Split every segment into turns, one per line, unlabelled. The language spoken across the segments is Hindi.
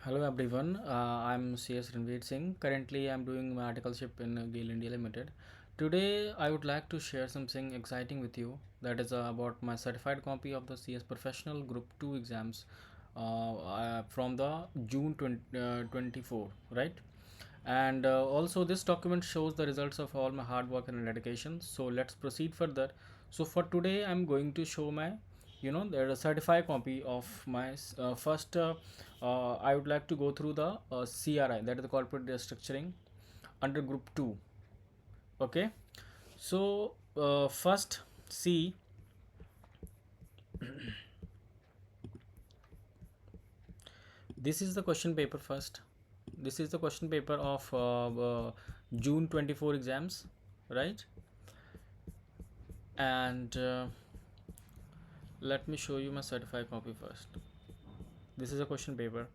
Hello everyone, I'm CS Ranveer Singh. Currently, I'm doing my articleship in GAIL India Limited. Today, I would like to share something exciting with you. That is about my certified copy of the CS Professional Group 2 exams from the June 24, right? And also, this document shows the results of all my hard work and dedication. So let's proceed further. So for today, I'm going to show my there's a certified copy of my first I would like to go through the CRI, that is the corporate restructuring under group 2. Okay, so first see, this is the question paper. First, this is the question paper of June 24 exams, right? And let me show you my certified copy first. This is a question paper.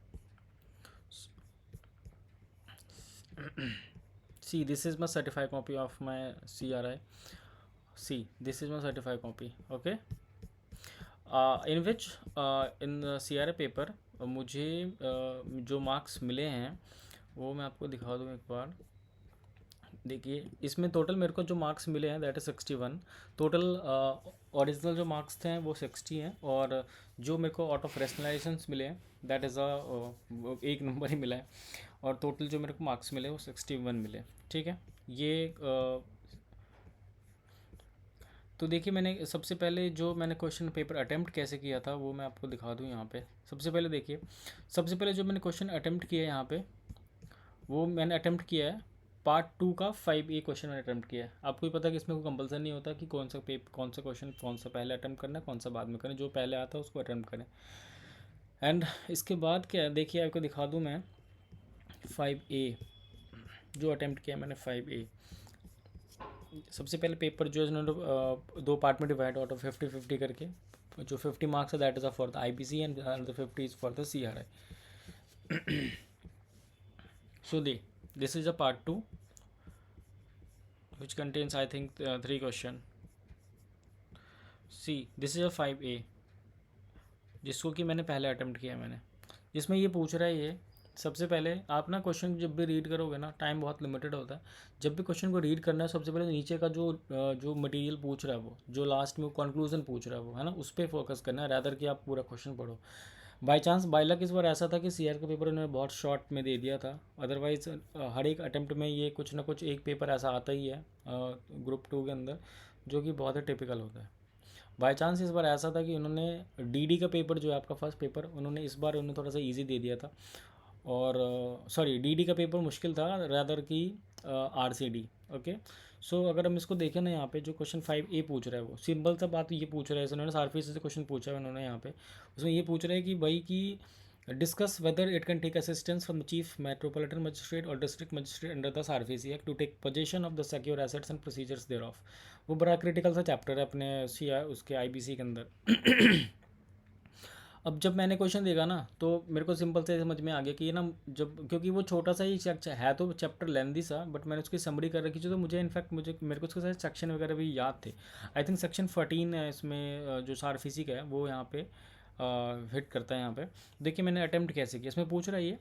See, this is my certified copy of my CRI. See, this is my certified copy. Okay, in which in the CRI paper मुझे जो मार्क्स मिले हैं वो मैं आपको दिखा दूँ एक बार. देखिए, इसमें टोटल मेरे को जो मार्क्स मिले हैं दैट इज 61. टोटल ओरिजिनल जो मार्क्स थे वो 60 हैं, और जो मेरे को आउट ऑफ रेशनलाइजेशंस मिले हैं दैट इज़ एक नंबर ही मिला है, और टोटल जो मेरे को मार्क्स मिले वो 61 मिले. ठीक है, ये तो देखिए, मैंने सबसे पहले जो मैंने क्वेश्चन पेपर अटेम्प्ट कैसे किया था वो मैं आपको दिखा दूँ यहाँ पे. सबसे पहले देखिए, सबसे पहले जो मैंने क्वेश्चन अटेम्प्ट किया है यहाँ पे, वो मैंने अटेम्प्ट किया है पार्ट 2 का 5A क्वेश्चन मैंने अटेम्प्ट किया है. आपको भी पता है कि इसमें कोई कंपलसन नहीं होता कि कौन सा क्वेश्चन कौन सा पहले अटेम्प्ट करना है, कौन सा बाद में करें. जो पहले आता है उसको अटेम्प्ट करें. एंड इसके बाद क्या है, देखिए आपको दिखा दूँ मैं 5A जो अटेम्प्ट किया मैंने. 5A सबसे पहले पेपर जो इन्होंने दो पार्ट में डिवाइड आउट ऑफ 50-50 करके, जो 50 मार्क्स है that is for the IBC and the 50 is for the CRI. So this is a part 2 which contains I think 3 question. See, this is a 5A जिसको कि मैंने पहले अटेम्प्ट किया मैंने, जिसमें ये पूछ रहा है. ये सबसे पहले आप ना क्वेश्चन जब भी रीड करोगे ना, टाइम बहुत लिमिटेड होता है. जब भी क्वेश्चन को रीड करना है, सबसे पहले नीचे का जो मटेरियल पूछ रहा है, वो जो लास्ट में कंक्लूजन पूछ रहा है वो है ना, उस पर फोकस करना है रैदर कि आप पूरा क्वेश्चन पढ़ो. बाई चांस बाई लक इस बार ऐसा था कि CR का पेपर उन्होंने बहुत शॉर्ट में दे दिया था. अदरवाइज़ हर एक अटेम्प्ट में ये कुछ ना कुछ एक पेपर ऐसा आता ही है ग्रुप 2 के अंदर, जो कि बहुत ही टिपिकल होता है. बाई चांस इस बार ऐसा था कि उन्होंने DD का पेपर जो है आपका फर्स्ट पेपर, उन्होंने इस बार उन्होंने थोड़ा सा इजी दे दिया था. और सॉरी, DD का पेपर मुश्किल था रैदर कि RCD. ओके, सो अगर हम इसको देखें ना, यहाँ पे जो क्वेश्चन 5A पूछ रहा है वो सिंपल सा बात ये पूछ रहा है. उन्होंने सारफी से क्वेश्चन पूछा है उन्होंने यहाँ पे. उसमें ये पूछ रहा है कि भाई कि discuss whether it can take assistance from the chief metropolitan magistrate और district magistrate under the SARFAESI act to take position of the secure assets and procedures thereof. वो बड़ा क्रिटिकल सा चैप्टर है अपने उसके IBC के अंदर. अब जब मैंने क्वेश्चन देखा ना, तो मेरे को सिंपल से समझ में आ गया कि ये ना, जब क्योंकि वो छोटा सा ही है तो चैप्टर लेंदी सा, बट मैंने उसकी समरी कर रखी थी, तो मुझे इनफैक्ट मेरे को उसके साथ सेक्शन वगैरह भी याद थे. आई थिंक सेक्शन 14 है इसमें, जो सार फिजिक है वो यहाँ पे हिट करता है यहाँ पे. देखिए मैंने अटेम्प्ट कैसे किया. इसमें पूछ रहा है ये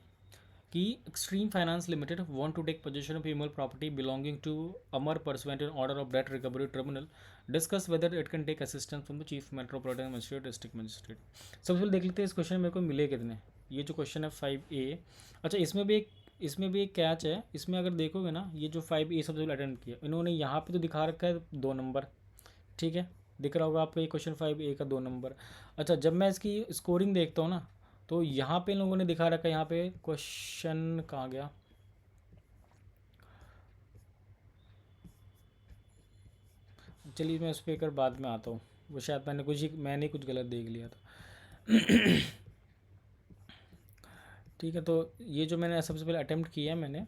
कि extreme finance limited want to take position of immovable property belonging to Amar pursuant in order of debt recovery tribunal. Discuss whether it can take assistance from the chief metropolitan magistrate district magistrate. सबसे पहले देख लेते हैं इस क्वेश्चन में मेरे को मिले कितने. ये जो क्वेश्चन है 5A. अच्छा, इसमें भी एक कैच है. इसमें अगर देखोगे ना, ये जो 5A सबसे पहले अटेम्प्ट किया इन्होंने, यहाँ पे तो दिखा रखा है 2 नंबर. ठीक है, दिख रहा होगा आपको ये क्वेश्चन 5A का 2 नंबर. अच्छा, जब मैं इसकी स्कोरिंग देखता हूँ ना, तो यहाँ पे इन लोगों ने दिखा रखा है, यहाँ पे क्वेश्चन कहाँ गया, चलिए मैं उस पर कर बाद में आता हूँ. वो शायद मैंने कुछ गलत देख लिया था. ठीक है, तो ये जो मैंने सबसे पहले अटेम्प्ट किया है मैंने,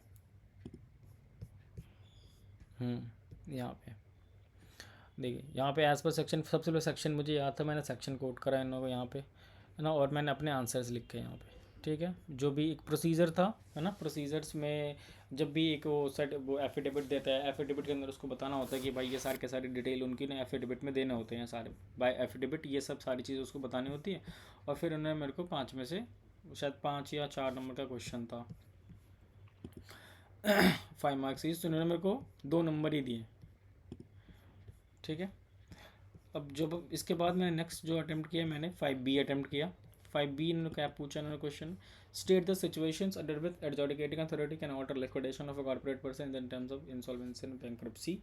यहाँ पे देखिए, यहाँ पे एज पर सेक्शन, सबसे पहले सेक्शन मुझे याद था, मैंने सेक्शन कोड करा इन लोगों को यहाँ पे, है ना, और मैंने अपने आंसर्स लिखे यहाँ पे. ठीक है, जो भी एक प्रोसीजर था, है ना, प्रोसीजर्स में जब भी एक वो एफिडेविट देता है, एफिडेविट के अंदर उसको बताना होता है कि भाई ये सारे के सारी डिटेल उनकी ना एफिडेविट में देने होते हैं सारे, बाय एफिडेविट ये सब सारी चीज़ उसको बतानी होती है. और फिर उन्होंने मेरे को 5 में से शायद 5 या 4 नंबर का क्वेश्चन था। 5 मार्क्स इस, तो इन्होंने मेरे को 2 नंबर ही दिए। ठीक है, अब जब इसके बाद मैंने नेक्स्ट जो अटैम्प्ट किया, मैंने 5B अटैम्प्ट किया। 5B इन्होंने क्या पूछा, इन्होंने question, state the situations under which adjudicating authority can order liquidation of a corporate person in terms of insolvency and bankruptcy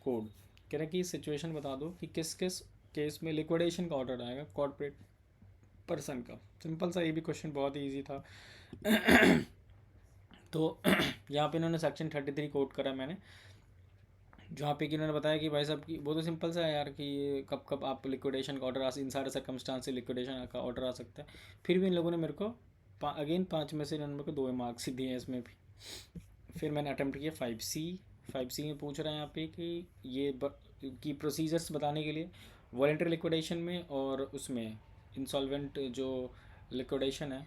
code. कह रहे हैं कि सिचुएशन बता दो कि किस किस केस में लिक्विडेशन का ऑर्डर आएगा कॉर्पोरेट पर्सन का। सिंपल सा, ये भी क्वेश्चन बहुत ही ईजी था। तो यहाँ पे इन्होंने सेक्शन 33 कोट करा मैंने, जहाँ पे कि उन्होंने बताया कि भाई साहब की वो तो सिंपल सा है यार कि ये कब कब आप लिक्विडेशन का ऑर्डर इन सारे सर्कमस्टांस से लिक्विडेशन का ऑर्डर आ सकता है। फिर भी इन लोगों ने मेरे को अगेन 5 में से इन्होंने मेरे को 2 मार्क्स ही दिए हैं इसमें भी। फिर मैंने अटैम्प्ट किया 5C में पूछ रहा है यहाँ पे कि कि प्रोसीजर्स बताने के लिए वॉलेंटरी लिक्विडेशन में और उसमें इंसॉल्वेंट जो लिक्विडेशन है,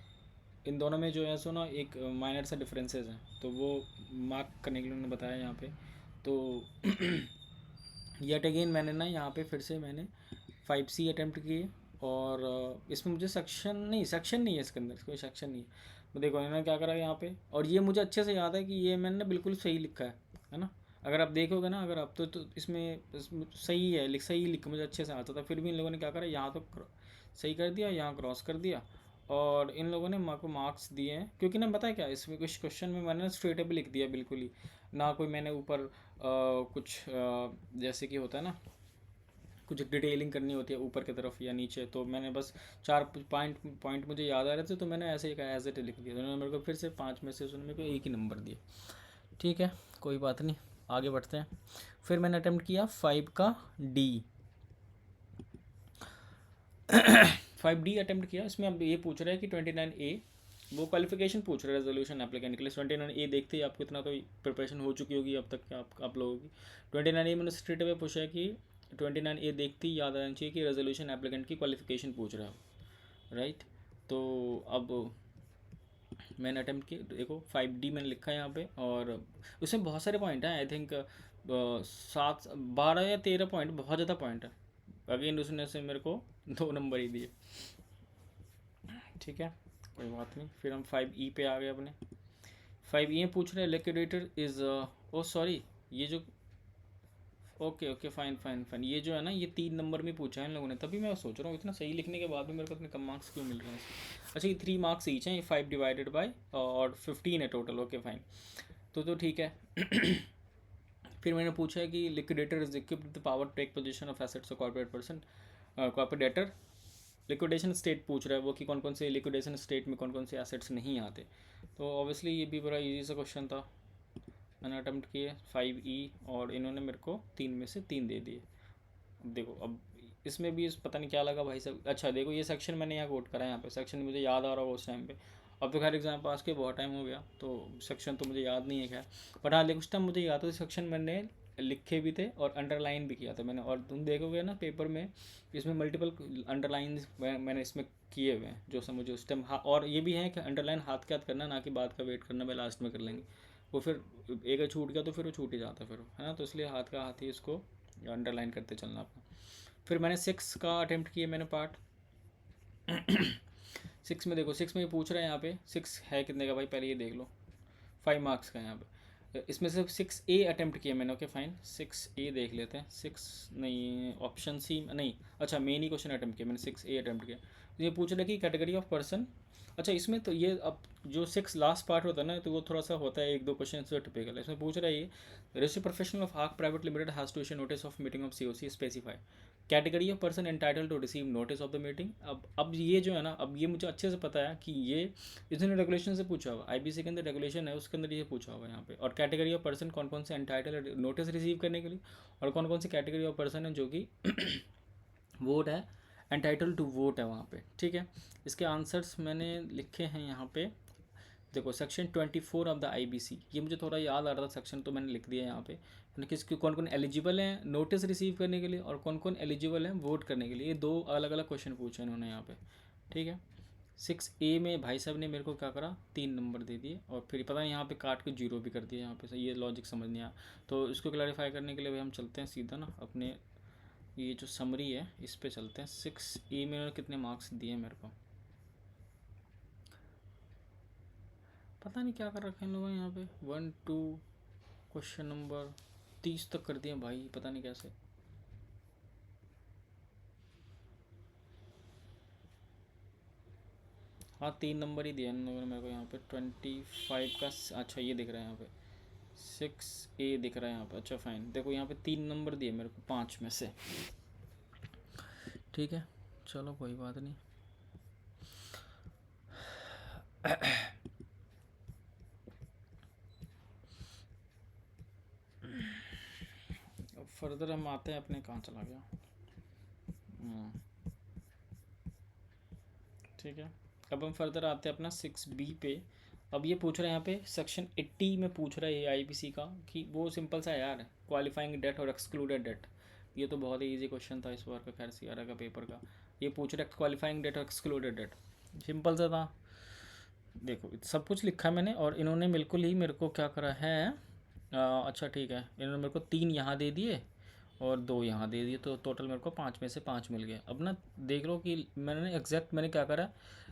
इन दोनों में जो है सो ना एक माइनर सा डिफरेंसेस हैं, तो वो मार्क करने के लिए उन्होंने बताया यहाँ पे। तो येट अगेन मैंने ना यहाँ पे फिर से मैंने 5C अटैम्प्ट किए, और इसमें मुझे सेक्शन नहीं है, इसके अंदर कोई सेक्शन नहीं है। तो देखो इन्होंने क्या करा यहाँ पे, और ये मुझे अच्छे से याद है कि ये मैंने बिल्कुल सही लिखा है ना। अगर आप देखोगे ना, अगर आप तो इसमें सही है, सही लिख मुझे अच्छे से आता था। फिर भी इन लोगों ने क्या करा, यहाँ तो सही कर दिया, यहाँ क्रॉस कर दिया, और इन लोगों ने को मार्क्स दिए हैं, क्योंकि ना पता है क्या, इसमें कुछ क्वेश्चन में मैंने स्ट्रेटेबल लिख दिया बिल्कुल ही ना, कोई मैंने ऊपर कुछ जैसे कि होता है ना, कुछ डिटेलिंग करनी होती है ऊपर की तरफ या नीचे, तो मैंने बस 4 पॉइंट मुझे याद आ रहे थे, तो मैंने ऐसे ही एज इट लिख दिया। तो उन्होंने मेरे को फिर से 5 में से उन्होंने मेरे को एक ही नंबर दिए। ठीक है, कोई बात नहीं, आगे बढ़ते हैं। फिर मैंने अटैम्प्ट किया 5D 5D अटैम्प्ट किया। इसमें अब ये पूछ रहा है कि 29A, वो क्वालिफिकेशन पूछ रहा है रेजोल्यूशन एप्लीकेंट के लिए। 29A देखते ही आपको इतना तो प्रिपरेशन हो चुकी होगी अब तक आप लोगों की। 29A मैंने स्ट्रेट अवे पूछा है कि 29A देखते ही याद आना चाहिए कि रेजोल्यूशन एप्लीकेंट की क्वालिफिकेशन पूछ रहा है, राइट। तो अब मैंने अटैम्प्ट की, देखो 5D मैंने लिखा है यहाँ पे, और उसमें बहुत सारे पॉइंट हैं, आई थिंक 12 या 13 पॉइंट, बहुत ज़्यादा पॉइंट है। अगेन उसने से मेरे को 2 नंबर ही दिए। ठीक है, कोई बात नहीं। फिर हम 5E पे आ गए अपने। 5E में पूछ रहे हैं लिक्विडेटर इज़, ओ सॉरी, ये जो ओके फाइन, ये जो है ना, ये 3 नंबर में पूछा है इन लोगों ने, तभी मैं सोच रहा हूँ इतना सही लिखने के बाद भी मेरे को इतने कम मार्क्स क्यों मिल रहे हैं। अच्छा, ये 3 मार्क्स ईच हैं, ये 5 डिवाइडेड बाय, और 15 है टोटल। ओके फाइन, तो ठीक है। फिर मैंने पूछा है कि liquidator is equipped the power take position of assets of corporate person, corporate debtor. Liquidation state पूछ रहा है वो कि कौन कौन से लिक्विडेशन स्टेट में कौन कौन से एसेट्स नहीं आते। तो ऑब्वियसली ये भी बड़ा इजी सा क्वेश्चन था। मैंने अटैम्प्ट किए 5E, और इन्होंने मेरे को 3 में से 3 दे दिए। अब देखो, अब इसमें भी पता नहीं क्या लगा भाई साहब। अच्छा देखो, ये सेक्शन मैंने यहाँ कोट करा है, यहाँ पे सेक्शन मुझे याद आ रहा होगा उस टाइम पे। अब तो खैर एग्जाम पास के बहुत टाइम हो गया, तो सेक्शन तो मुझे याद नहीं है खैर, बट हाँ लेकिन उस टाइम मुझे याद हो सेक्शन मैंने लिखे भी थे और अंडरलाइन भी किया था मैंने। और तुम देखोगे ना पेपर में, इसमें मल्टीपल अंडरलाइन मैंने इसमें किए हुए हैं, जो समझो उस टाइम। हाँ, और ये भी है कि अंडरलाइन हाथ के हाथ करना, ना कि बाद का वेट करना, मैं लास्ट में कर लेंगे। वो फिर एक छूट गया तो फिर वो छूट ही जाता फिर, है ना। तो इसलिए हाथ का हाथ ही इसको अंडरलाइन करते चलना अपना। फिर मैंने 6 का अटैम्प्ट किया मैंने पार्ट। 6 में देखो, 6 में ये पूछ रहा है यहाँ पे 6 है कितने का भाई, पहले ये देख लो। 5 मार्क्स का यहाँ पे। इसमें से 6A अटैम्प्ट किया मैंने। ओके फाइन, 6A देख लेते हैं। 6 नहीं, ऑप्शन C नहीं, अच्छा मेन ही क्वेश्चन अटैम्प्ट किया मैंने, 6A अटैम्प्ट किया। तो ये पूछ रहा है कि कैटेगरी ऑफ पर्सन। अच्छा, इसमें तो ये अब जो 6 लास्ट पार्ट होता है ना, तो वो थोड़ा सा होता है 1-2 क्वेश्चन से टिपिकल है। इसमें पूछ रहा है ये registered professional of Hawk private limited has to issue notice of meeting of COC specify category of person entitle to receive notice of the meeting. अब ये जो है ना, अब ये मुझे अच्छे से पता है कि ये इसने रेगुलेशन से पूछा हुआ, IBC के अंदर रेगुलेशन है, उसके अंदर ये पूछा हुआ है यहाँ पे। और कैटेगरी ऑफ पर्सन कौन कौन से एंटाइटल नोटिस रिसीव करने के लिए, और कौन कौन सी कैटेगरी ऑफ पर्सन है जो कि वोट है, एंटाइटल टू वोट है वहाँ पे। ठीक है, इसके आंसर्स मैंने लिखे हैं यहाँ पे। देखो सेक्शन 24 ऑफ द IBC, ये मुझे थोड़ा याद आ रहा था सेक्शन, तो मैंने लिख दिया यहाँ पे किसके कौन कौन एलिजिबल हैं नोटिस रिसीव करने के लिए, और कौन कौन एलिजिबल हैं वोट करने के लिए। ये 2 अलग अलग क्वेश्चन पूछे इन्होंने यहाँ पे। ठीक है, 6A में भाई साहब ने मेरे को क्या करा, 3 नंबर दे दिए, और फिर पता है यहाँ पे काट के 0 भी कर दिया यहाँ पे। ये लॉजिक समझ नहीं आया, तो इसको क्लैरिफाई करने के लिए भाई हम चलते हैं सीधा ना अपने ये जो समरी है इस पे चलते हैं। 6A में कितने मार्क्स दिए मेरे को, पता नहीं क्या कर रखा है इन लोगों ने यहाँ पे। 1 2 क्वेश्चन नंबर 30 तक कर दिए भाई, पता नहीं कैसे। हाँ 3 नंबर ही दिया इन लोगों ने मेरे को यहाँ पे। 25 का अच्छा ये दिख रहा है यहाँ पे, 6A दिख रहा है यहाँ पे। अच्छा फाइन, देखो यहाँ पे 3 नंबर दिए मेरे को 5 में से। ठीक है चलो कोई बात नहीं। अब फर्दर हम आते हैं अपने, कहाँ चला गया। ठीक है अब हम फर्दर आते हैं अपना 6B पे। अब ये पूछ रहे हैं यहाँ पे सेक्शन 80 में पूछ रहा है ये IBC का कि वो सिंपल सा यार क्वालिफाइंग डेट और एक्सक्लूडेड डेट। ये तो बहुत ही इजी क्वेश्चन था इस बार का, खैर CRA का पेपर का। ये पूछ रहा है क्वालिफाइंग डेट और एक्सक्लूडेड डेट, सिंपल सा था। देखो सब कुछ लिखा है मैंने, और इन्होंने बिल्कुल ही मेरे को क्या करा है। अच्छा ठीक है, इन्होंने मेरे को 3 यहाँ दे दिए और 2 यहाँ दे दिए, तो टोटल मेरे को 5 में से 5 मिल गए। अब ना देख लो कि मैंने एग्जैक्ट मैंने क्या करा,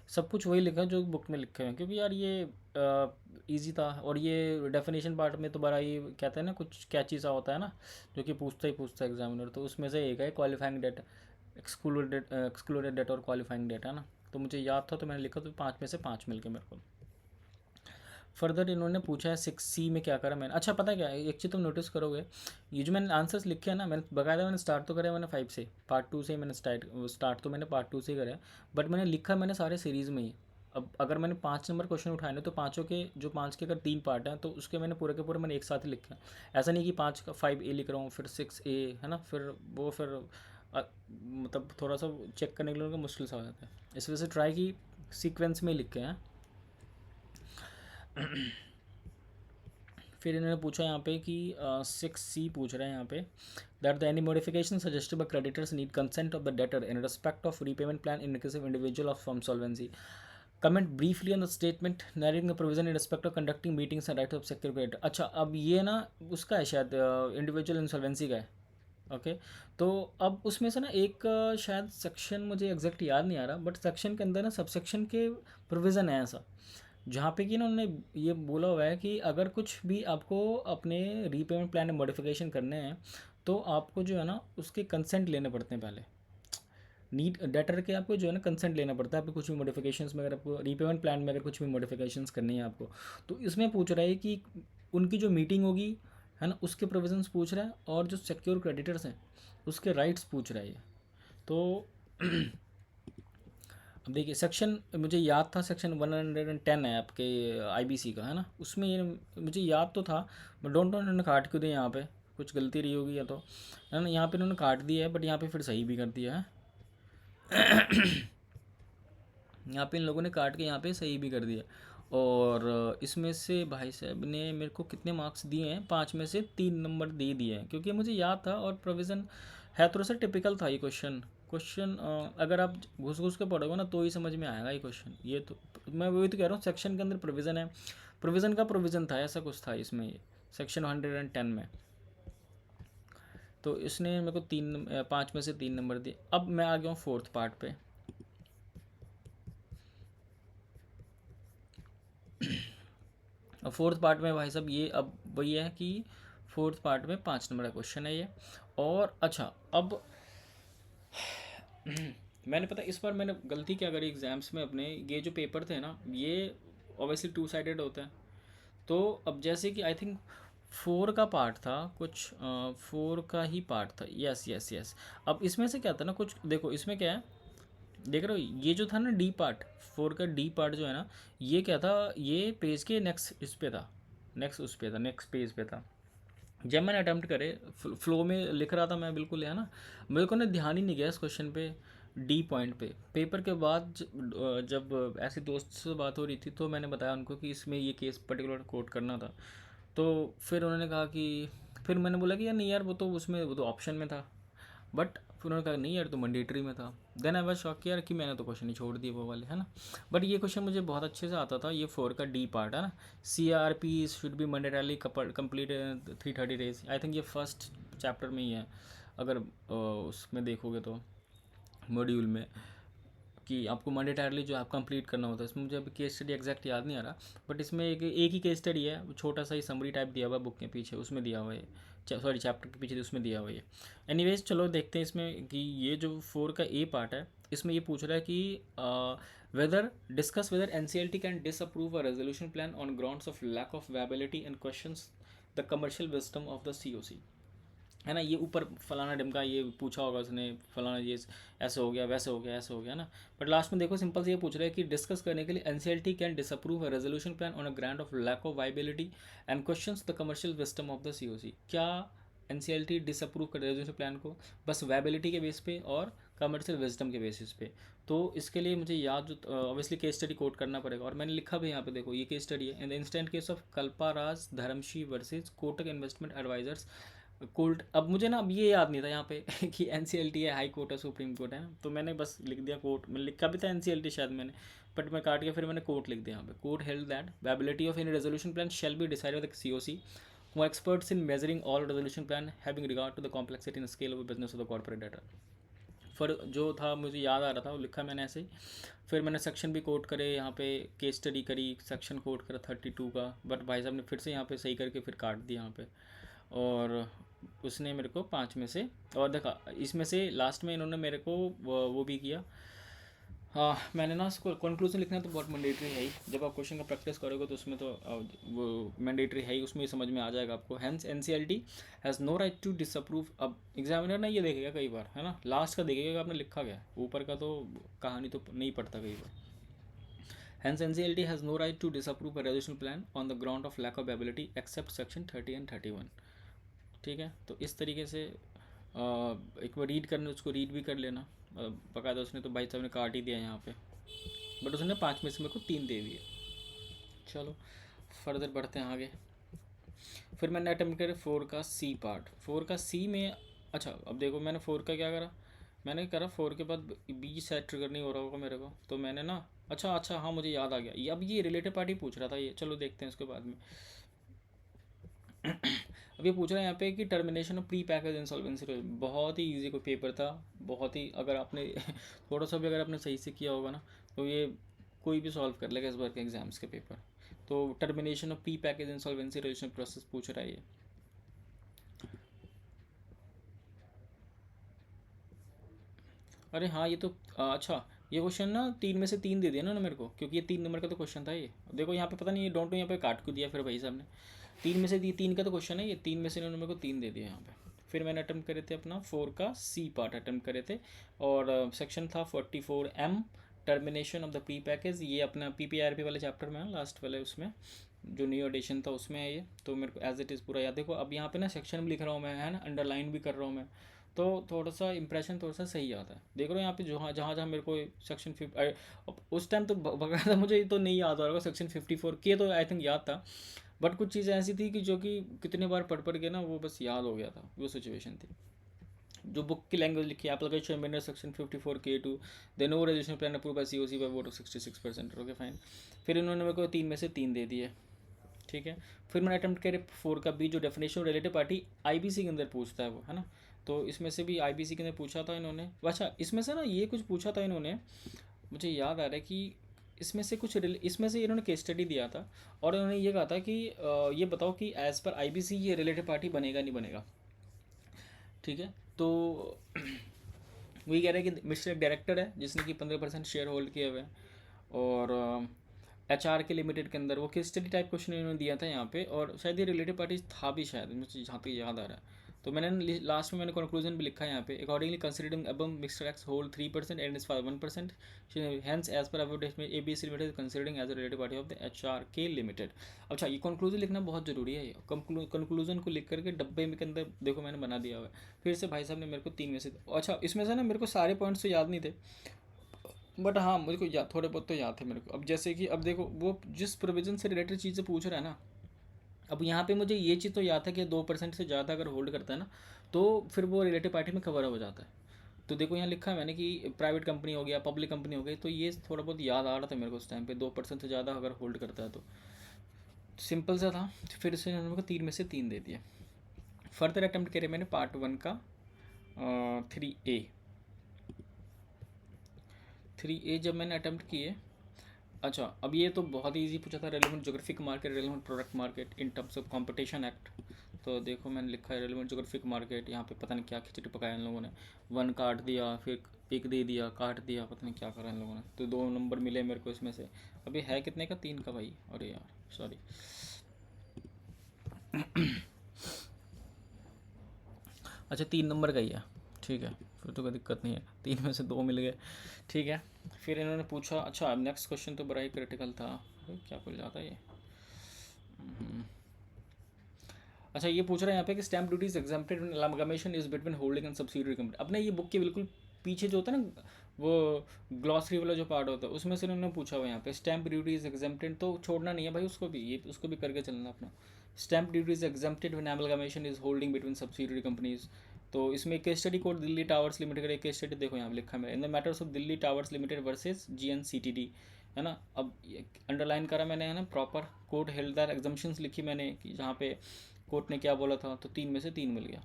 सब कुछ वही लिखा जो बुक में लिखे हुए हैं, क्योंकि यार ये इजी था। और ये डेफिनेशन पार्ट में तो बड़ा ये कहते हैं ना कुछ कैची सा होता है ना, जो कि पूछता है एग्जामिनर, तो उसमें से एक है क्वालिफाइंग डेट, एक्सक्लूडेड डेट और क्वालिफाइंग डेट है ना। तो मुझे याद था तो मैंने लिखा, तो 5 में से 5 मिल गए मेरे को। फर्दर इन्होंने पूछा है 6C में क्या करा मैंने। अच्छा पता है क्या, एक चीज़ तुम नोटिस करोगे, ये जो मैंने आंसर्स लिखे हैं ना, मैंने बकायदा मैंने स्टार्ट तो करा मैंने 5 से, पार्ट 2 से मैंने स्टार्ट तो मैंने पार्ट 2 से करा, बट मैंने लिखा मैंने सारे सीरीज़ में ही। अब अगर मैंने 5 नंबर क्वेश्चन उठाए ना, तो पाँचों के जो 5 के अगर 3 पार्ट हैं तो उसके मैंने पूरे के पूरे मैंने एक साथ ही लिखे हैं। ऐसा नहीं कि 5 का 5A लिख रहा हूँ फिर 6A है ना, फिर वो फिर मतलब थोड़ा सा चेक करने के लिए उनका मुश्किल सा हो जाता है, इस वजह से ट्राई की सीक्वेंस में लिखे हैं। फिर इन्होंने पूछा यहाँ पे कि 6C पूछ रहे हैं यहाँ पे, that the any modification suggested by creditors need consent of the debtor in respect of repayment plan in case of individual of firm solvency. Comment briefly on the statement narrating the provision in respect of conducting meetings and right of secure creditor. अच्छा अब ये ना उसका है शायद इंडिविजुअल इंसॉल्वेंसी का है। ओके तो अब उसमें से ना एक शायद सेक्शन मुझे एग्जैक्ट याद नहीं आ रहा, बट सेक्शन के अंदर ना सब सेक्शन के प्रोविज़न है ऐसा, जहाँ पे कि ना उन्होंने ये बोला हुआ है कि अगर कुछ भी आपको अपने रीपेमेंट प्लान में मॉडिफिकेशन करने हैं तो आपको जो है ना उसके कंसेंट लेने पड़ते हैं पहले। नीड डेटर के आपको जो है ना कंसेंट लेना पड़ता है आपको कुछ भी मॉडिफिकेशंस में, अगर आपको रीपेमेंट प्लान में अगर कुछ भी मॉडिफिकेशंस करनी है आपको, तो इसमें पूछ रहा है कि उनकी जो मीटिंग होगी है ना उसके प्रोविजंस पूछ रहा है, और जो सिक्योर क्रेडिटर्स हैं उसके राइट्स पूछ रहा है ये। तो अब देखिए सेक्शन मुझे याद था, सेक्शन 110 है आपके IBC का है ना, उसमें ये मुझे याद तो था, बट डोंट नो इन्होंने काट क्यों दिया यहाँ पे, कुछ गलती रही होगी या तो है ना। यहाँ पे इन्होंने काट दिया है, बट यहाँ पे फिर सही भी कर दिया है। यहाँ पे इन लोगों ने काट के यहाँ पे सही भी कर दिया। और इसमें से भाई साहब ने मेरे को कितने मार्क्स दिए हैं, 5 में से 3 नंबर दे दिए हैं, क्योंकि मुझे याद था और प्रोविज़न है, थोड़ा सा टिपिकल था ये क्वेश्चन। क्वेश्चन अगर आप घुस घुस के पढ़ोगे ना तो ही समझ में आएगा ये क्वेश्चन। ये तो मैं वही तो कह रहा हूँ, सेक्शन के अंदर प्रोविज़न है, प्रोविज़न का प्रोविज़न था, ऐसा कुछ था इसमें ये सेक्शन 110 में। तो इसने मेरे को 5 में से 3 नंबर दिए। अब मैं आ गया हूँ फोर्थ पार्ट पे। और फोर्थ पार्ट में भाई साहब ये अब वही है कि फोर्थ पार्ट में 5 नंबर का क्वेश्चन है ये। और अच्छा अब मैंने पता इस बार मैंने गलती क्या करी एग्ज़ाम्स में अपने, ये जो पेपर थे ना ये ऑब्वियसली 2 साइडेड होता है। तो अब जैसे कि आई थिंक 4 का पार्ट था कुछ, 4 का ही पार्ट था, यस यस यस। अब इसमें से क्या था ना कुछ, देखो इसमें क्या है देख रहे हो, ये जो था ना डी पार्ट, 4 का डी पार्ट जो है ना, ये क्या था, ये पेज के नेक्स्ट इस पे था, नेक्स्ट पेज पे था। जब मैंने अटैम्प्ट करे फ्लो में लिख रहा था मैं बिल्कुल है ना, मेरे को ना ध्यान ही नहीं गया इस क्वेश्चन पे, डी पॉइंट पे। पेपर के बाद जब ऐसे दोस्त से बात हो रही थी तो मैंने बताया उनको कि इसमें ये केस पर्टिकुलर कोट करना था। तो फिर उन्होंने कहा कि, फिर मैंने बोला कि यार नहीं यार वो तो उसमें वो तो ऑप्शन में था, बट फिर उन्होंने कहा नहीं यार तो मैंडेटरी में था। देन आई वाज शॉक कि यार कि मैंने तो क्वेश्चन ही छोड़ दिए वो वाले है ना। बट ये क्वेश्चन मुझे बहुत अच्छे से आता था, ये 4 का डी पार्ट है ना, CRP should be mandatorily complete 330 days. I think ये फर्स्ट चैप्टर में ही है, अगर उसमें देखोगे तो मॉड्यूल में। कि आपको मैंडेटरली जो आप कंप्लीट करना होता है। इसमें मुझे अभी केस स्टडी एग्जैक्ट याद नहीं आ रहा, बट इसमें एक ही केस स्टडी है, छोटा सा ही समरी टाइप दिया हुआ है बुक के पीछे, उसमें दिया हुआ है, सॉरी चैप्टर के पीछे उसमें दिया हुआ है। एनीवेज चलो देखते हैं इसमें कि ये जो 4 का ए पार्ट है, इसमें ये पूछ रहा है कि whether discuss whether NCLT can disapprove a resolution plan on grounds of lack of viability and questions the commercial wisdom of the COC, है ना। ये ऊपर फलाना ढिमका ये पूछा होगा उसने, फलाना ये ऐसे हो गया, वैसे हो गया, ऐसे हो गया ना। बट लास्ट में देखो सिंपल से ये पूछ रहा है कि डिस्कस करने के लिए NCLT can disapprove a resolution plan on a ground of lack of viability and questions the commercial wisdom of the COC। क्या NCLT डिसअप्रूव कर रेजोल्यूशन प्लान को बस वाइबिलिटी के बेस पे और कमर्शियल विजडम के बेसिस पे? तो इसके लिए मुझे याद जो ऑब्वियसली केस स्टडी कोट करना पड़ेगा, और मैंने लिखा भी यहाँ पे, देखो ये केस स्टडी है। In the instant case of Kalparaj Dharamshi versus Kotak investment advisors court. अब मुझे ना अब ये याद नहीं था यहाँ पे कि NCLT है, हाई कोर्ट है, सुप्रीम कोर्ट है, तो मैंने बस लिख दिया कोर्ट। मैंने लिखा भी था NCLT शायद मैंने, बट मैं काट के फिर मैंने कोर्ट लिख दिया यहाँ पे। Court held that viability of any resolution plan shall be decided by the COC who are experts in measuring all resolution plan having regard to the complexity and scale of the business of the corporate data। फिर जो था मुझे याद आ रहा था वो लिखा मैंने ऐसे ही। फिर मैंने सेक्शन भी कोट करे यहाँ पे, केस स्टडी करी, सेक्शन कोट करा 32 का, बट भाई साहब ने फिर से यहाँ पे सही करके फिर काट दिया यहाँ पे, और उसने मेरे को 5 में से, और देखा इसमें से लास्ट में इन्होंने मेरे को वो भी किया। हाँ मैंने ना इसको कंक्लूजन लिखना तो बहुत मैंडेटरी है ही, जब आप क्वेश्चन का प्रैक्टिस करोगे तो उसमें तो वो मैंडेटरी है ही, उसमें समझ में आ जाएगा आपको। Hence NCLT has no right to disapprove. अब एग्जामिनर ना ये देखेगा कई बार, है ना, लास्ट का देखेगा कि आपने लिखा गया, ऊपर का तो कहानी तो नहीं पढ़ता कई बार। Hence NCLT has no right to disapprove a resolution plan on the ground of lack of ability except section 30 and 31। ठीक है, तो इस तरीके से एक बार रीड करना, उसको रीड भी कर लेना बकायदा। उसने तो भाई साहब ने काट ही दिया यहाँ पे, बट उसने 5 में से मेरे को 3 दे दिए। चलो फर्दर बढ़ते हैं आगे। फिर मैंने अटेम्प्ट करे 4 का C पार्ट। 4 का C में, अच्छा अब देखो मैंने 4 का क्या करा, मैंने करा 4 के बाद B सेट ट्रिगर नहीं हो रहा होगा मेरे को, तो मैंने ना अच्छा हाँ मुझे याद आ गया, ये अब ये रिलेटेड पार्टी पूछ रहा था ये, चलो देखते हैं उसके बाद में। अब ये पूछ रहा है यहाँ पे कि termination of pre package insolvency. बहुत ही इजी कोई पेपर था, बहुत ही, अगर आपने थोड़ा सा भी अगर आपने सही से किया होगा ना तो ये कोई भी सॉल्व कर लेगा इस बार के एग्जाम्स के पेपर। तो termination of pre package insolvency resolution process पूछ रहा है ये। अरे हाँ ये तो अच्छा, ये क्वेश्चन ना 3 में से 3 दे दिया ना मेरे को, क्योंकि ये 3 नंबर का तो क्वेश्चन था ये। देखो यहाँ पे पता नहीं ये डोंट नो यहाँ पे काट क्यों दिया फिर भाई साहब ने। 3 में से 3 का तो क्वेश्चन है ये, 3 में से इन्होंने मेरे को 3 दे दिया यहाँ पे। फिर मैंने अटैम्प्ट करे थे अपना 4 का C पार्ट अटैम्प्ट करे थे, और सेक्शन था 44M termination of the pre package. ये अपना PPRP वाले चैप्टर में लास्ट वाले उसमें जो न्यू एडिशन था उसमें है ये, तो मेरे को एज इट इज़ पूरा याद। देखो अब यहाँ पे ना सेक्शन भी लिख रहा हूँ मैं, है ना, अंडरलाइन भी कर रहा हूँ मैं, तो थोड़ा सा इंप्रेशन थोड़ा सा सही आता है। देख रहे हो यहाँ पे जहाँ जहाँ जहाँ मेरे को सेक्शन 5 उस टाइम तो बकायदा मुझे तो नहीं याद आ रहा सेक्शन 54 के, तो आई थिंक याद था, बट कुछ चीज़ें ऐसी थी कि जो कि कितने बार पढ़ के ना वो बस याद हो गया था, वो सिचुएशन थी। जो बुक की लैंग्वेज लिखी है, एप्लीकेशन मैंने section 54K2 then no resolution plan approve by COC by vote of 66%। Okay fine. फिर इन्होंने मेरे को 3 में से 3 दे दिए। ठीक है, फिर मैंने अटैम्प्ट करे 4 का B जो डेफिनेशन रिलेटेड पार्टी IBC के अंदर पूछता है वो, है ना, तो इसमें से भी IBC के अंदर पूछा था इन्होंने। अच्छा इसमें से ना ये कुछ पूछा था इन्होंने, मुझे याद आ रहा है कि इसमें से कुछ इसमें से इन्होंने केस स्टडी दिया था, और इन्होंने ये कहा था कि ये बताओ कि एज़ पर IBC ये रिलेटेड पार्टी बनेगा नहीं बनेगा। ठीक है, तो वही कह रहे हैं कि मिस्टर एक डायरेक्टर है जिसने कि 15% शेयर होल्ड किए हुए हैं, और HR के लिमिटेड के अंदर वो केस स्टडी टाइप क्वेश्चन इन्होंने दिया था यहाँ पे, और शायद ये रिलेटेड पार्टीज था भी शायद, मुझे जहाँ तक याद आ रहा है। तो मैंने लास्ट में मैंने कंक्लूजन भी लिखा है यहाँ पे, accordingly considering above mister X hold 3% and is 1%, hence as per advertisement ABC limited considering as a related party of the HRK limited. अच्छा ये कंक्लूजन लिखना बहुत जरूरी है, कंक्लूजन को लिख करके डब्बे में के अंदर देखो मैंने बना दिया हुआ है। फिर से भाई साहब ने मेरे को 3 में से, अच्छा इसमें से ना मेरे को सारे पॉइंट्स तो याद नहीं थे, बट हाँ मुझे को याद, थोड़े बहुत तो याद थे मेरे को। अब जैसे कि अब देखो वो जिस प्रोविजन से रिलेटेड चीज़ें पूछ रहा है ना, अब यहाँ पे मुझे ये चीज़ तो याद है कि 2% से ज़्यादा अगर होल्ड करता है ना तो फिर वो रिलेटेड पार्टी में कवर हो जाता है। तो देखो यहाँ लिखा है मैंने कि प्राइवेट कंपनी हो गया, पब्लिक कंपनी हो गई, तो ये थोड़ा बहुत याद आ रहा था मेरे को उस टाइम पे, 2% से ज़्यादा अगर होल्ड करता है तो सिंपल सा था। फिर से उन्होंने 3 में से 3 दे दिया। फर्दर अटैम्प्ट करे मैंने पार्ट 1 का 3A 3A जब मैंने अटैम्प्ट किए, अच्छा अब ये तो बहुत ही ईजी पूछा था, relevant geographic market, relevant product market in terms of competition act. तो देखो मैंने लिखा है रेलिवेंट जोग्राफिक मार्केट, यहाँ पे पता नहीं क्या खिचड़ी पकाया इन लोगों ने, 1 काट दिया, फिर एक दे दिया, काट दिया, पता नहीं क्या करा इन लोगों ने, तो 2 नंबर मिले मेरे को इसमें से। अभी है कितने का, 3 का भाई, अरे यार सॉरी। अच्छा 3 नंबर का ही है, ठीक है, फिर तो कोई दिक्कत नहीं है, 3 में से 2 मिल गए, ठीक है। फिर इन्होंने पूछा, अच्छा अब नेक्स्ट क्वेश्चन तो बड़ा ही क्रिटिकल था, क्या खुल जाता है ये। अच्छा ये पूछ रहा है यहाँ पे कि stamp duty is exempted when amalgamation is between holding and subsidiary company. अपने ये बुक के बिल्कुल पीछे जो होता है ना, वो ग्लॉसरी वाला जो पार्ट होता है, उसमें से उन्होंने पूछा हुआ यहाँ पे स्टैम्प ड्यूटी इज एग्जेम्प्टेड, तो छोड़ना नहीं है भाई उसको भी, ये उसको भी करके चलना अपना। Stamp duty is exempted when amalgamation is holding between subsidiary companies. तो इसमें case study code Delhi towers limited का एक केस स्टडी देखो यहाँ पे लिखा है, in the matters of Delhi towers limited versus GNCTD, है ना। अब अंडरलाइन करा मैंने, है ना, proper court held that exemptions लिखी मैंने कि जहाँ पे कोर्ट ने क्या बोला था, तो 3 में से 3 मिल गया।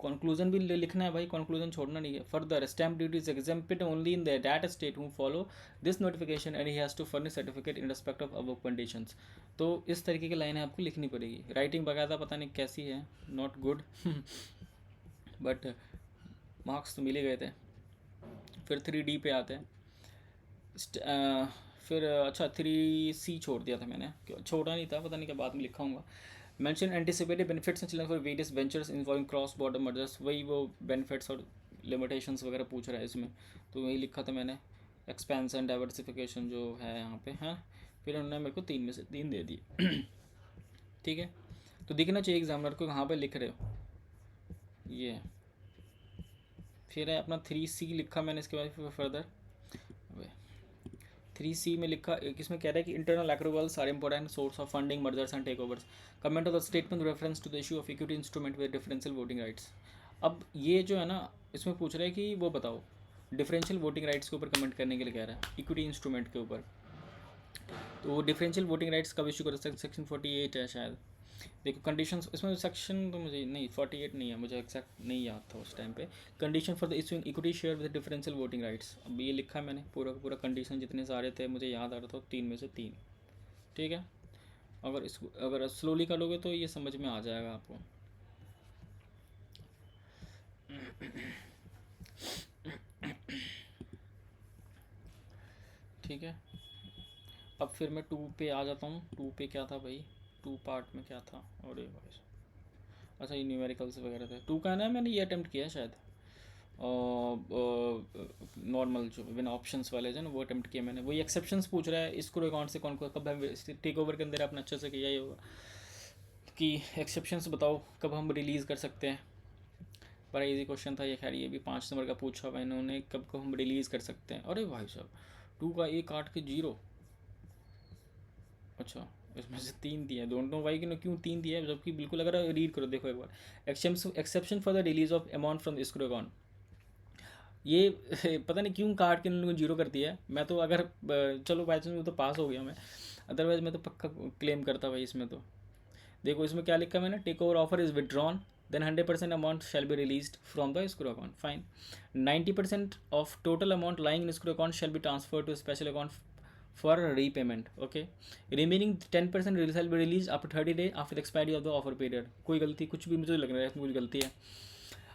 कंक्लूजन भी लिखना है भाई, कंक्लूजन छोड़ना नहीं है। Further stamp duty is exempted only in the that state who follow this notification and he has to furnish certificate in respect of above conditions. तो इस तरीके की लाइनें आपको लिखनी पड़ेगी, राइटिंग बकायदा पता नहीं कैसी है, नॉट गुड बट मार्क्स तो मिल ही गए थे। फिर 3D पे आते हैं, फिर अच्छा 3C छोड़ दिया था मैंने, छोड़ा नहीं था, पता नहीं क्या बाद में लिखा हूँगा। Mention anticipated benefits and children for various ventures involving cross border mergers, वही वो बेनिफिट्स और लिमिटेशंस वगैरह पूछ रहा है इसमें, तो वही लिखा था मैंने, एक्सपेंशन डाइवर्सिफिकेशन जो है यहाँ पे, हाँ। फिर उन्होंने मेरे को 3 में से 3 दे दिए ठीक है, तो दिखना चाहिए एग्जामिनर को कहाँ पे लिख रहे हो ये। फिर है अपना 3C लिखा मैंने, इसके बाद फर्दर 3C में लिखा, इसमें कह रहा है कि internal accruals are important source of funding mergers and takeovers, comment of the statement reference to the issue of equity instrument with differential voting rights. अब ये जो है ना, इसमें पूछ रहा है कि वो बताओ डिफरेंशियल वोटिंग राइट्स के ऊपर कमेंट करने के लिए कह रहा है, इक्विटी इंस्ट्रूमेंट के ऊपर। तो वो डिफरेंशियल वोटिंग राइट्स कब इशू कर सकते, सेक्शन 48 है शायद, देखो कंडीशंस इसमें, सेक्शन तो मुझे नहीं 48 नहीं है, मुझे एक्जैक्ट नहीं याद था उस टाइम पे। Condition for the issuing equity share with differential voting rights, अब ये लिखा है मैंने पूरा का पूरा, कंडीशन जितने सारे थे मुझे याद आ रहा था, 3 में से 3, ठीक है। अगर इसको अगर स्लोली करोगे तो ये समझ में आ जाएगा आपको ठीक है। अब फिर मैं 2 पे आ जाता हूँ, 2 पे क्या था भाई, 2 पार्ट में क्या था, और भाई अच्छा ये न्यूमेरिकल्स वगैरह थे। 2 का ना मैंने ये अटैम्प्ट किया शायद, नॉर्मल जो बिना ऑप्शंस वाले जो ना, वो अटैम्प्ट किया मैंने। वही एक्सेप्शंस पूछ रहा है, इसको अकाउंट से कौन कौन कब हम टेक ओवर के अंदर आपने अच्छे से किया ही होगा कि एक्सेप्शंस बताओ कब हम रिलीज़ कर सकते हैं। बड़ा इजी क्वेश्चन था ये, खैर ये भी 5 नंबर का पूछा हुआ इन्होंने, कब को हम रिलीज़ कर सकते हैं। अरे भाई साहब 2 का 1 काट के 0, अच्छा इसमें से 3 दिया, डोंट नो वाई क्यों 3 दिया है, जबकि बिल्कुल अगर रीड करो देखो एक बार, exception for the release of amount from escrow account, ये पता नहीं क्यों काट के इन लोगों ने 0 कर दिया है। मैं तो अगर चलो बाई चांस में तो पास हो गया मैं, अदरवाइज मैं तो पक्का क्लेम करता भाई इसमें। तो देखो इसमें क्या लिखा मैंने, take over offer is withdrawn then 100% amount shall be release from the escrow account, fine. 90% of total amount lying in escrow account shall be transfer to special account for repayment, okay. Remaining 10% shall be release after 30 days after the expiry of the offer period. कोई गलती कुछ भी मुझे लग रहा है इसमें कुछ गलती है,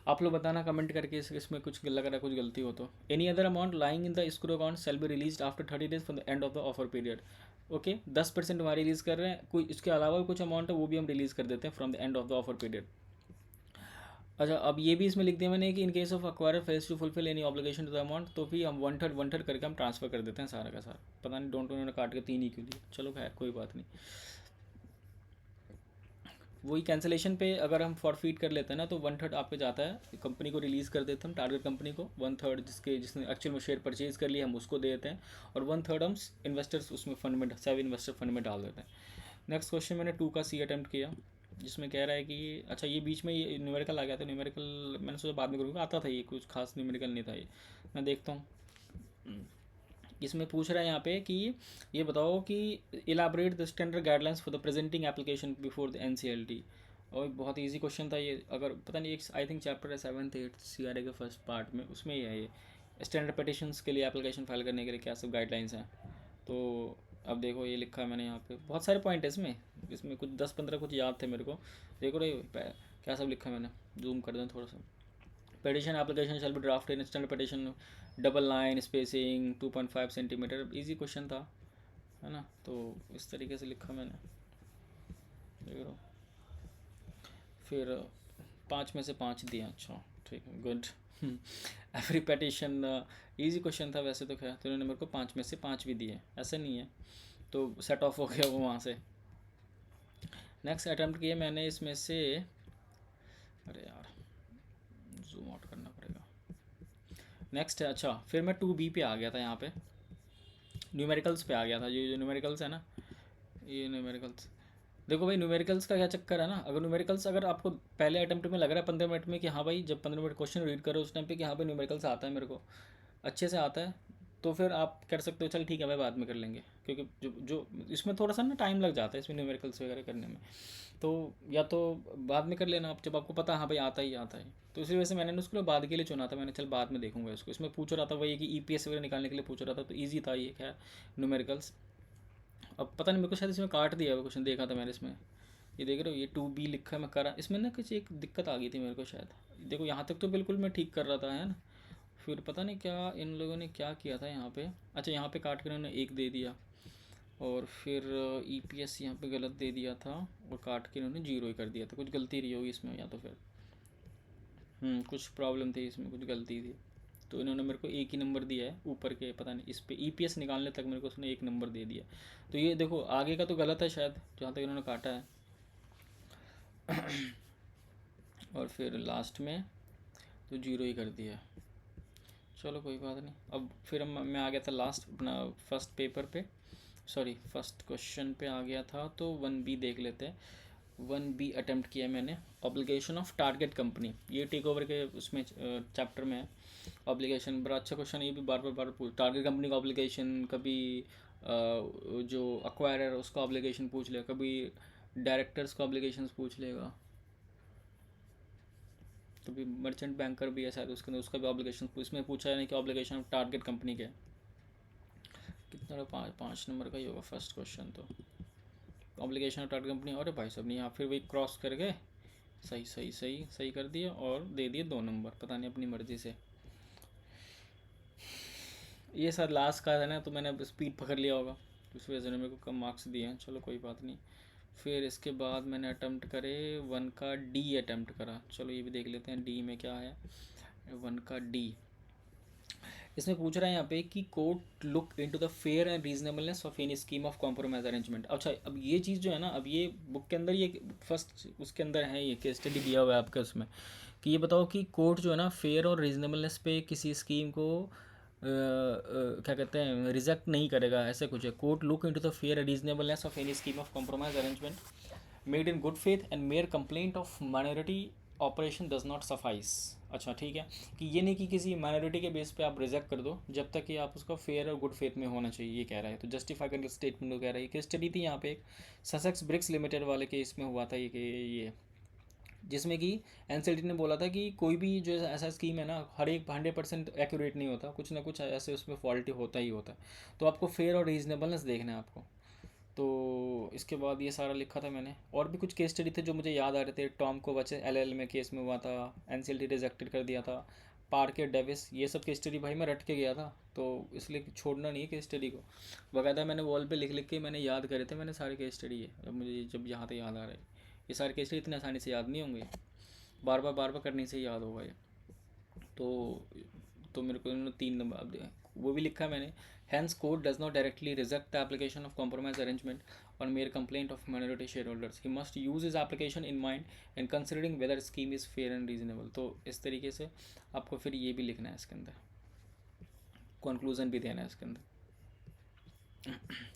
आप लोग बताना कमेंट करके इसमें कुछ लग रहा है कुछ गलती हो तो। Any other amount lying in the escrow account shall be release after 30 days from the end of the offer period, okay. 10% हमारे रिलीज़ कर रहे हैं, कोई इसके अलावा कुछ अमाउंट है वो भी हम रिलीज़ कर देते हैं from the end of the offer period. अच्छा अब ये भी इसमें लिख दिया मैंने कि in case of acquirer fails to fulfil any obligation to the amount, तो भी हम 1/3 करके हम ट्रांसफर कर देते हैं सारा का सारा। पता नहीं डोंट उन्होंने काट के 3 ही क्यों दिया, चलो खैर कोई बात नहीं। वही कैंसिलेशन पे अगर हम फॉरफीट कर लेते हैं ना, तो 1/3 आप पे जाता है, कंपनी को रिलीज़ कर देते हैं हम, टारगेट कंपनी को 1/3 जिसने एक्चुअल में शेयर परचेज कर लिया हम उसको दे देते हैं, और 1/3 हम इन्वेस्टर्स उसमें फंड में, सेव इन्वेस्टर फंड में डाल देते हैं। नेक्स्ट क्वेश्चन मैंने 2 का C अटैम्प्ट किया, जिसमें कह रहा है कि अच्छा ये बीच में ये न्यूमेरिकल आ गया था, न्यूमेरिकल मैंने सोचा बाद में करूँगा, आता था ये, कुछ खास न्यूमेरिकल नहीं था ये, मैं देखता हूँ। इसमें पूछ रहा है यहाँ पे कि ये बताओ कि elaborate the standard guidelines for the presenting application before the NCLT। और बहुत इजी क्वेश्चन था ये, अगर पता नहीं एक आई थिंक चैप्टर है 7th 8th CRA के फर्स्ट पार्ट में, उसमें ही है ये स्टैंडर्ड पटिशन्स के लिए एप्लीकेशन फाइल करने के लिए क्या सब गाइडलाइंस हैं। तो अब देखो ये लिखा है मैंने यहाँ पे, बहुत सारे पॉइंट है इसमें, इसमें कुछ 10-15 कुछ याद थे मेरे को। देखो रे क्या सब लिखा है मैंने, जूम कर दें थोड़ा सा। Petition application shall be draft in standard petition, double line spacing 2.5 centimetre, easy question था, है ना। तो इस तरीके से लिखा मैंने, देख रहा हूँ। फिर 5 में से 5 दिया, अच्छा ठीक है, good. Every petition, easy question था वैसे तो, खैर तो इन्होंने मेरे को 5 में से 5 भी दिए, ऐसा नहीं है, तो सेट ऑफ हो गया वो वहाँ से। नेक्स्ट अटैम्प्ट किए मैंने इसमें से, अरे यार जूम आउट करना पड़ेगा। नेक्स्ट है, अच्छा फिर मैं 2B पे आ गया था, यहाँ पे न्यूमेरिकल्स पे आ गया था। ये जो न्यूमेरिकल्स है ना, ये न्यूमेरिकल्स, देखो भाई न्यूमेरिकल्स का क्या चक्कर है ना, अगर न्यूमेरिकल्स अगर आपको पहले अटेम्प्ट में लग रहा है 15 मिनट में कि हाँ भाई, जब 15 मिनट क्वेश्चन रीड करो उस टाइम पे कि हाँ भाई न्यूमेरिकल्स आता है मेरे को, अच्छे से आता है, तो फिर आप कर सकते हो चल ठीक है भाई बाद में कर लेंगे, क्योंकि जो जो इसमें थोड़ा सा ना टाइम लग जाता है इसमें न्यूमेरिकल्स वगैरह करने में, तो या तो बाद में कर लेना आप जब आपको पता है हाँ भाई आता ही आता है। तो इसी वजह से मैंने उसको बाद के लिए चुना था, मैंने चल बाद में देखूंगा इसको। इसमें पूछ रहा था वही कि EPS वगैरह निकालने के लिए पूछ रहा था, तो ईजी था ये, खैर न्यूमेरिकल्स। अब पता नहीं मेरे को शायद इसमें काट दिया हुआ क्वेश्चन, देखा था मैंने इसमें, ये देख रहे हो ये 2B लिखा है मैं करा, इसमें ना कुछ एक दिक्कत आ गई थी मेरे को शायद, देखो यहाँ तक तो बिल्कुल मैं ठीक कर रहा था, है ना, फिर पता नहीं क्या इन लोगों ने क्या किया था यहाँ पे, अच्छा यहाँ पे काट कर इन्होंने 1 दे दिया, और फिर EPS यहाँ पे गलत दे दिया था, और काट के इन्होंने 0 ही कर दिया था, कुछ गलती रही होगी इसमें, या तो फिर कुछ प्रॉब्लम थी इसमें, कुछ गलती थी, तो इन्होंने मेरे को 1 ही नंबर दिया है ऊपर के, पता नहीं इस पे EPS निकालने तक मेरे को उसने 1 नंबर दे दिया। तो ये देखो आगे का तो गलत है शायद, जहाँ तक इन्होंने काटा है। और फिर लास्ट में तो 0 ही कर दिया, चलो कोई बात नहीं। अब फिर मैं आ गया था लास्ट अपना फर्स्ट पेपर पे, सॉरी फर्स्ट क्वेश्चन पे आ गया था, तो 1B देख लेते हैं। 1B अटेम्प्ट किया मैंने, ऑब्लिगेशन ऑफ टारगेट कंपनी, ये टेक ओवर के उसमें चैप्टर में है। ऑब्लिगेशन बड़ा अच्छा क्वेश्चन, ये भी बार बार पूछ, टारगेट कंपनी का ऑब्लिगेशन, कभी जो अक्वायरर है उसका ऑब्लिगेशन पूछ लेगा, कभी डायरेक्टर्स का ऑब्लिगेशन पूछ लेगा, कभी मर्चेंट बैंकर भी है शायद उसके अंदर, उसका भी ऑब्लिगेशन इसमें पूछा है, नहीं कि ऑब्लिगेशन ऑफ टारगेट कंपनी के कितना, 5 नंबर का ही होगा फर्स्ट क्वेश्चन तो, ऑब्लिगेशन ऑफ टारगेट कंपनी। अरे भाई साहब नहीं, यहाँ फिर वही क्रॉस कर गए, सही सही सही सही कर दिया और दे दिए 2 नंबर, पता नहीं अपनी मर्ज़ी से। ये सर लास्ट का है ना, तो मैंने स्पीड पकड़ लिया होगा, तो इस वजह से मेरे को कम मार्क्स दिए हैं, चलो कोई बात नहीं। फिर इसके बाद मैंने अटैम्प्ट करे 1 का D अटैम्प्ट करा, चलो ये भी देख लेते हैं D में क्या है। 1 का D, इसमें पूछ रहा है यहाँ पे कि court look into the fair and reasonableness of any scheme of compromise arrangement. अच्छा अब ये चीज़ जो है ना, अब ये बुक के अंदर, ये फर्स्ट उसके अंदर है, ये केस स्टडी दिया हुआ है आपके उसमें, कि ये बताओ कि कोर्ट जो है ना फेयर और रीजनेबलनेस पे किसी स्कीम को क्या कहते हैं रिजेक्ट नहीं करेगा, ऐसे कुछ है। Court look into the fair and reasonableness of any scheme of compromise arrangement made in good faith and mayor complaint of minority operation does not suffice. अच्छा ठीक है, कि ये नहीं कि किसी माइनॉरिटी के बेस पे आप रिजेक्ट कर दो, जब तक कि आप उसका फेयर और गुड फेथ में होना चाहिए, ये कह रहा है। तो जस्टिफाई करके स्टेटमेंट को कह रहा है कि स्टडी थी यहाँ पे एक ससेक्स ब्रिक्स लिमिटेड वाले केस में हुआ था ये, कि ये जिसमें कि एनसीएलटी ने बोला था कि कोई भी जो ऐसा स्कीम है ना, हर एक 100% एक्यूरेट नहीं होता, कुछ ना कुछ ऐसे उसमें फॉल्टी होता ही होता है, तो आपको फेयर और रीजनेबलनेस देखना है आपको। तो इसके बाद ये सारा लिखा था मैंने, और भी कुछ केस स्टडी थे जो मुझे याद आ रहे थे। टॉम को बचे LL में केस में हुआ था, एनसीएलटी रिजेक्टेड कर दिया था, पार्कर डेविस, ये सब केस स्टडी भाई मैं रट के गया था, तो इसलिए छोड़ना नहीं है केस स्टडी को, बाकायदा मैंने वॉल पे लिख लिख के मैंने याद करे थे मैंने सारे केस स्टडी है। अब मुझे जब यहाँ तक याद आ रहा है, ये सारे केस स्टडी इतने आसानी से याद नहीं होंगे, बार बार करने से याद होगा ये। तो मेरे को इन्होंने 3 नंबर अब वो भी लिखा है मैंने, hence court does not directly reject the application of compromise arrangement और mere complaint of minority shareholders, he must use his application in mind and considering whether scheme is fair and reasonable. तो इस तरीके से आपको फिर ये भी लिखना है इसके अंदर, कंक्लूजन भी देना है इसके अंदर।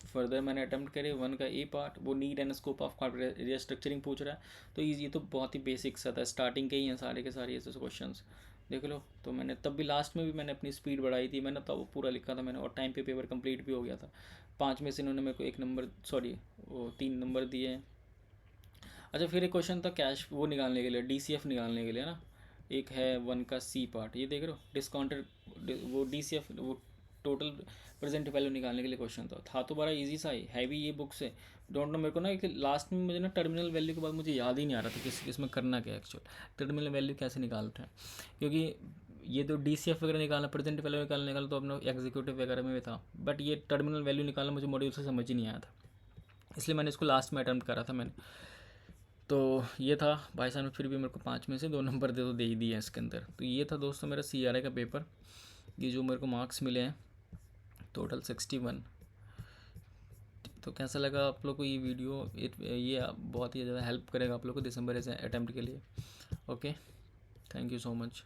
फर्दर मैंने अटैम्प्ट करे 1 का A पार्ट, वो need and scope of corporate structuring पूछ रहा है, तो ये तो बहुत ही बेसिक सा था, स्टार्टिंग के ही हैं सारे के सारे ऐसे क्वेश्चन, देख लो। तो मैंने तब भी लास्ट में भी मैंने अपनी स्पीड बढ़ाई थी, मैंने तब पूरा लिखा था मैंने, और टाइम पे पेपर कंप्लीट भी हो गया था। 5 में से इन्होंने मेरे को 1 नंबर, सॉरी वो 3 नंबर दिए। अच्छा फिर एक क्वेश्चन था कैश वो निकालने के लिए, DCF निकालने के लिए ना, एक है 1 का सी पार्ट, ये देख रहे हो, डिस्काउंटेड, वो DCF, वो टोटल प्रेजेंट वैल्यू निकालने के लिए क्वेश्चन था तो बड़ा इजी सा ही, हैवी ये बुक से। डोंट नो, मेरे को ना एक लास्ट में मुझे ना टर्मिनल वैल्यू के बाद मुझे याद ही नहीं आ रहा था किस इसमें करना क्या एक्चुअल, टर्मिनल वैल्यू कैसे निकालते हैं, क्योंकि ये तो DCF वगैरह निकालना, प्रेजेंट वैल्यू निकालने तो अपना एग्जीक्यूटिव वगैरह में भी था, बट ये टर्मिनल वैल्यू निकालना मुझे मॉड्यूल से समझ ही नहीं आया था, इसलिए मैंने इसको लास्ट में अटैम्प्ट करा था मैंने। तो ये था भाई साहब ने फिर भी मेरे को 5 में से 2 नंबर दे ही दिए हैं इसके अंदर। तो ये था दोस्तों मेरा CRI का पेपर, ये जो मेरे को मार्क्स मिले हैं टोटल 61। तो कैसा लगा आप लोग को ये वीडियो, ये बहुत ही ज़्यादा हेल्प करेगा आप लोग को दिसंबर अटैम्प्ट के लिए। Okay, thank you so much.